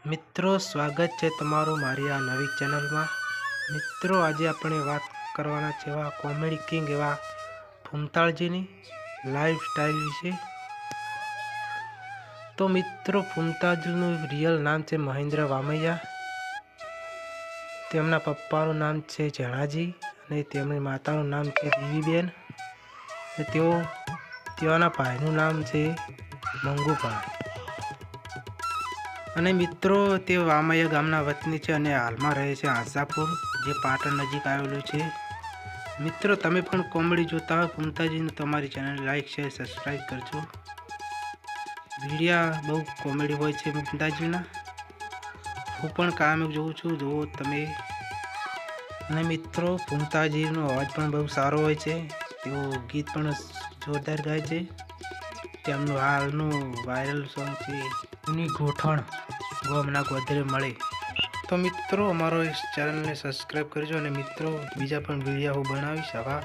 મિત્રો સ્વાગત છે તમારું મારી આ નવી ચેનલમાં। મિત્રો આજે આપણે વાત કરવાના છે એવા કોમેડી કિંગ એવા ફૂમતાળજીની લાઈફ સ્ટાઈલ વિશે। તો મિત્રો ફૂમતાળજીનું રિયલ નામ છે મહેન્દ્ર વામૈયા। તેમના પપ્પાનું નામ છે જણાજી અને તેમની માતાનું નામ છે દેવીબેન અને તેઓના ભાઈનું નામ છે મંગુભાઈ। અને મિત્રો તે વામૈયા ગામના વતની છે અને હાલમાં રહે છે આશાપુર, જે પાટણ નજીક આવેલું છે। મિત્રો તમે પણ કોમેડી જોતા હોય ફૂમતાજીનું, તમારી ચેનલ લાઈક શેર સબસ્ક્રાઈબ કરજો। વિડીયા બહુ કોમેડી હોય છે ફૂમતાજીના, હું પણ કાયમ જોઉં છું, જુઓ તમે। અને મિત્રો ફૂમતાજીનો અવાજ પણ બહુ સારો હોય છે, તેઓ ગીત પણ જોરદાર ગાય છે। તેમનું હાલનું વાયરલ સોંગ છે ની ગોઠણ ગોમના ગોદરે મળે। તો મિત્રો અમારો ચેનલને સબસ્ક્રાઈબ કરજો અને મિત્રો બીજા પણ વિડીયો હું બનાવીશ આવા।